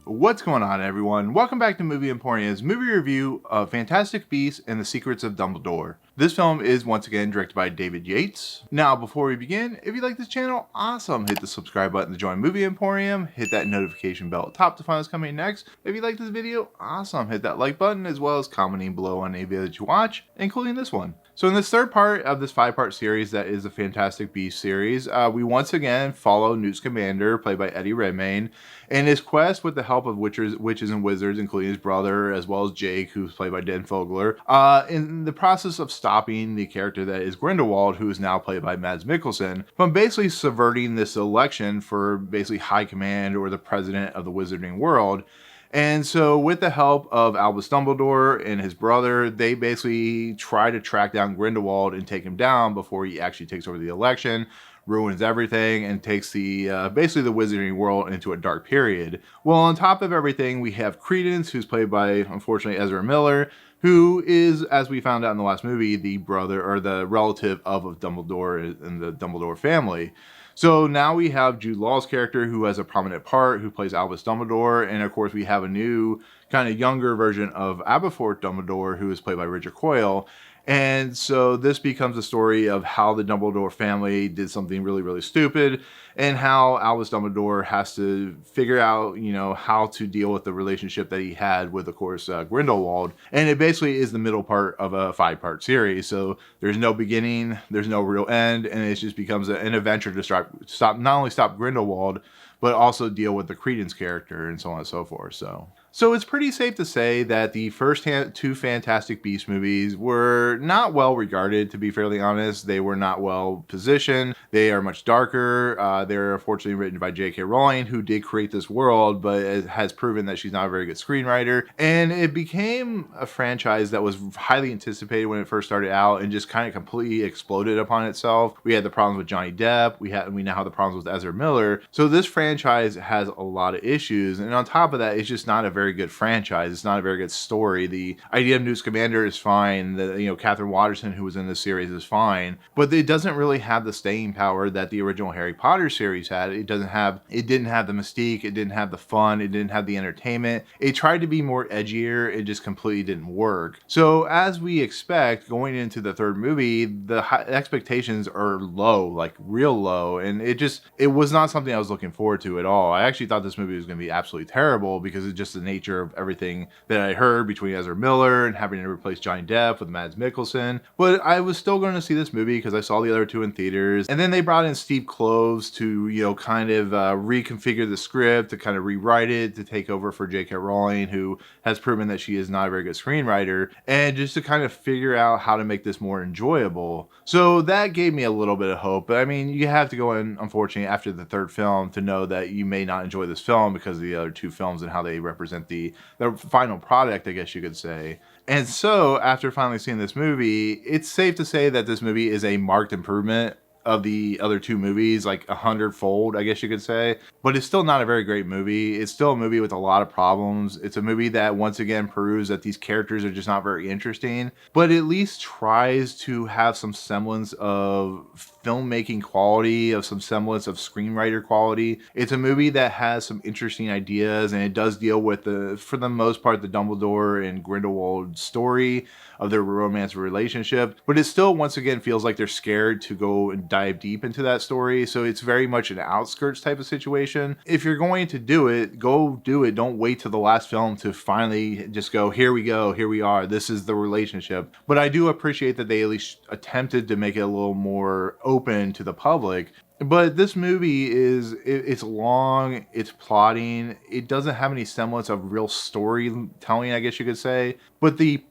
What's going on, everyone? Welcome back to Movie Emporium's movie review of Fantastic Beasts and the Secrets of Dumbledore. This film is once again directed by David Yates. Now, before we begin, if you like this channel, awesome! Hit the subscribe button to join Movie Emporium, hit that notification bell at top to find what's coming next. If you like this video, awesome! Hit that like button as well as commenting below on any video that you watch, including this one. So in this third part of this 5-part series that is the Fantastic Beasts series, we once again follow Newt Scamander, played by Redmayne, in his quest with the help of witches and wizards, including his brother, as well as Jake, who's played by Fogler, in the process of stopping the character that is Grindelwald, who is now played by Mikkelsen, from basically subverting this election for basically high command or the president of the wizarding world. And so with the help of Albus Dumbledore and his brother, they basically try to track down Grindelwald and take him down before he actually takes over the election, ruins everything, and takes the basically the wizarding world into a dark period. Well, on top of everything, we have Credence, who's played by, unfortunately, Ezra Miller, who is, as we found out in the last movie, the brother or the relative of Dumbledore and the Dumbledore family. So now we have Jude Law's character, who has a prominent part, who plays Albus Dumbledore, and of course we have a new, kind of younger version of Aberforth Dumbledore, who is played by Richard Coyle. And so this becomes a story of how the Dumbledore family did something really, really stupid, and how Albus Dumbledore has to figure out, how to deal with the relationship that he had with, of course, Grindelwald. And it basically is the middle part of a 5-part series. So there's no beginning, there's no real end, and it just becomes an adventure to not only stop Grindelwald, but also deal with the Credence character and so on and so forth. So it's pretty safe to say that the first 2 Fantastic Beasts movies were not well regarded, to be fairly honest. They were not well positioned. They are much darker. They're unfortunately written by J.K. Rowling, who did create this world, but it has proven that she's not a very good screenwriter. And it became a franchise that was highly anticipated when it first started out and just kind of completely exploded upon itself. We had the problems with Johnny Depp. We now have the problems with Ezra Miller. So this franchise has a lot of issues. And on top of that, it's just not a very good franchise. It's not a very good story. The idea of Newt Scamander is fine. Katherine, Waterston, who was in the series, is fine, but it doesn't really have the staying power that the original Harry Potter series had. It didn't have the mystique. It didn't have the fun. It didn't have the entertainment. It tried to be more edgier. It just completely didn't work. So as we expect, going into the third movie, the expectations are low, like real low, and it was not something I was looking forward to at all. I actually thought this movie was going to be absolutely terrible because it's just the nature of everything that I heard between Ezra Miller and having to replace Johnny Depp with Mads Mikkelsen. But I was still going to see this movie because I saw the other 2 in theaters. And then they brought in Steve Kloves to, reconfigure the script, to kind of rewrite it, to take over for J.K. Rowling, who has proven that she is not a very good screenwriter, and just to kind of figure out how to make this more enjoyable. So that gave me a little bit of hope. But I mean, you have to go in, unfortunately, after the third film to know that you may not enjoy this film because of the other 2 films and how they represent the final product, I guess you could say. And so after finally seeing this movie, it's safe to say that this movie is a marked improvement of the other 2 movies, like 100-fold, I guess you could say. But it's still not a very great movie. It's still a movie with a lot of problems. It's a movie that once again proves that these characters are just not very interesting, but at least tries to have some semblance of filmmaking quality, of some semblance of screenwriter quality. It's a movie that has some interesting ideas, and it does deal with for the most part, the Dumbledore and Grindelwald story of their romance relationship, but it still once again feels like they're scared to go and dive deep into that story. So it's very much an outskirts type of situation. If you're going to do it, go do it. Don't wait till the last film to finally just go, here we go, here we are, this is the relationship. But I do appreciate that they at least attempted to make it a little more open to the public. But this movie it's long, it's plotting, it doesn't have any semblance of real storytelling, I guess you could say. But the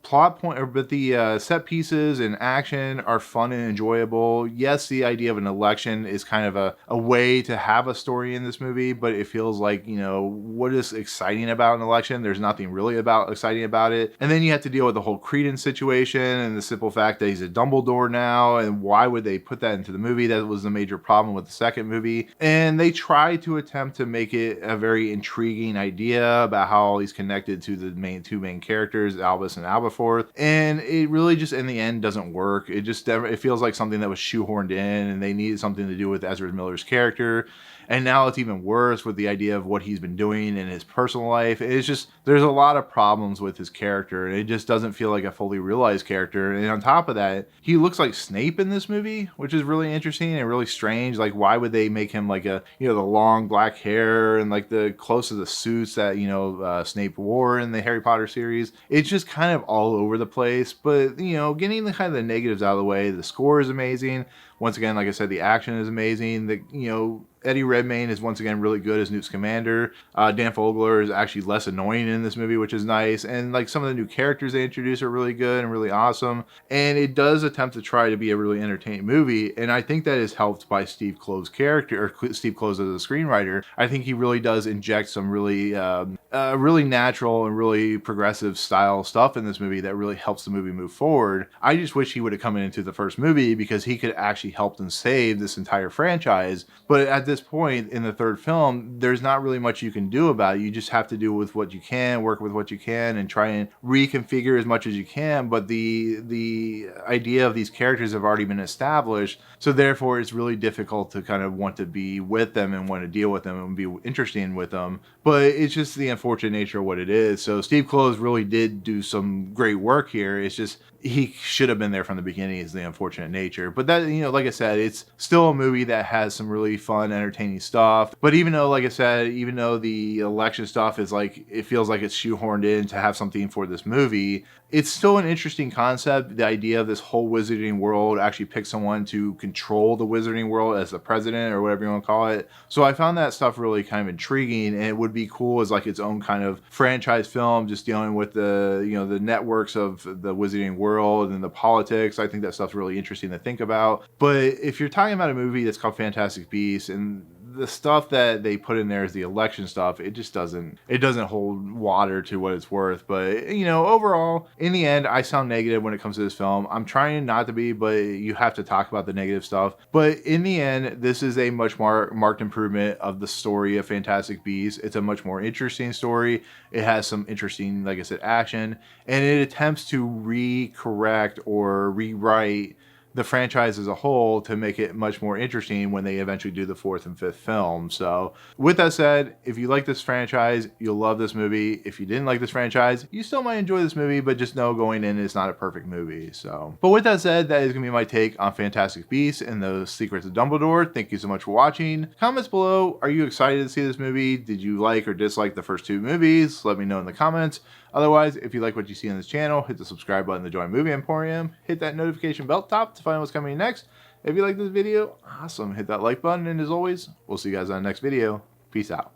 set pieces and action are fun and enjoyable. Yes, the idea of an election is kind of a way to have a story in this movie, but it feels like, what is exciting about an election? There's nothing really exciting about it. And then you have to deal with the whole Credence situation and the simple fact that he's a Dumbledore now, and why would they put that into the movie? That was the major problem with with the second movie. And they try to attempt to make it a very intriguing idea about how he's connected to the two main characters, Albus and Aberforth. And it really just in the end doesn't work. It feels like something that was shoehorned in, and they needed something to do with Ezra Miller's character. And now it's even worse with the idea of what he's been doing in his personal life. It's just, there's a lot of problems with his character, and it just doesn't feel like a fully realized character. And on top of that, he looks like Snape in this movie, which is really interesting and really strange. Like, why would they make him like the long black hair and like the close to the suits that, Snape wore in the Harry Potter series? It's just kind of all over the place. But, getting the kind of the negatives out of the way, the score is amazing. Once again, like I said, the action is amazing. Eddie Redmayne is once again really good as Newt Scamander. Dan Fogler is actually less annoying in this movie, which is nice. And like some of the new characters they introduce are really good and really awesome. And it does attempt to try to be a really entertaining movie. And I think that is helped by Steve Klove's character, or Steve Klove as a screenwriter. I think he really does inject some really natural and really progressive style stuff in this movie that really helps the movie move forward. I just wish he would have come into the first movie, because he could actually help and save this entire franchise. But at this point in the third film, there's not really much you can do about it. You just have to do with what you can, work with what you can, and try and reconfigure as much as you can. But the idea of these characters have already been established, so therefore it's really difficult to kind of want to be with them and want to deal with them and be interesting with them. But it's just the unfortunate nature of what it is. So Steve Kloves really did do some great work here. It's just he should have been there from the beginning, is the unfortunate nature. But that, like I said, it's still a movie that has some really fun, entertaining stuff. But even though, like I said, even though the election stuff is like, it feels like it's shoehorned in to have something for this movie, it's still an interesting concept. The idea of this whole wizarding world, actually pick someone to control the wizarding world as the president or whatever you want to call it. So I found that stuff really kind of intriguing, and it would be cool as like its own kind of franchise film, just dealing with the networks of the wizarding world and the politics. I think that stuff's really interesting to think about. But if you're talking about a movie that's called Fantastic Beasts, and the stuff that they put in there is the election stuff, it doesn't hold water to what it's worth. But overall, in the end, I sound negative when it comes to this film. I'm trying not to be, but you have to talk about the negative stuff. But in the end, this is a much more marked improvement of the story of Fantastic Beasts. It's a much more interesting story. It has some interesting, like I said, action, and it attempts to recorrect or rewrite the franchise as a whole to make it much more interesting when they eventually do the fourth and fifth film. So with that said, if you like this franchise, you'll love this movie. If you didn't like this franchise, you still might enjoy this movie, but just know going in, it's not a perfect movie. So, but with that said, that is gonna be my take on Fantastic Beasts and the Secrets of Dumbledore. Thank you so much for watching. Comments below, are you excited to see this movie? Did you like or dislike the first two movies? Let me know in the comments. Otherwise, if you like what you see on this channel, hit the subscribe button to join Movie Emporium. Hit that notification bell top to find out what's coming next. If you like this video, awesome. Hit that like button. And as always, we'll see you guys on the next video. Peace out.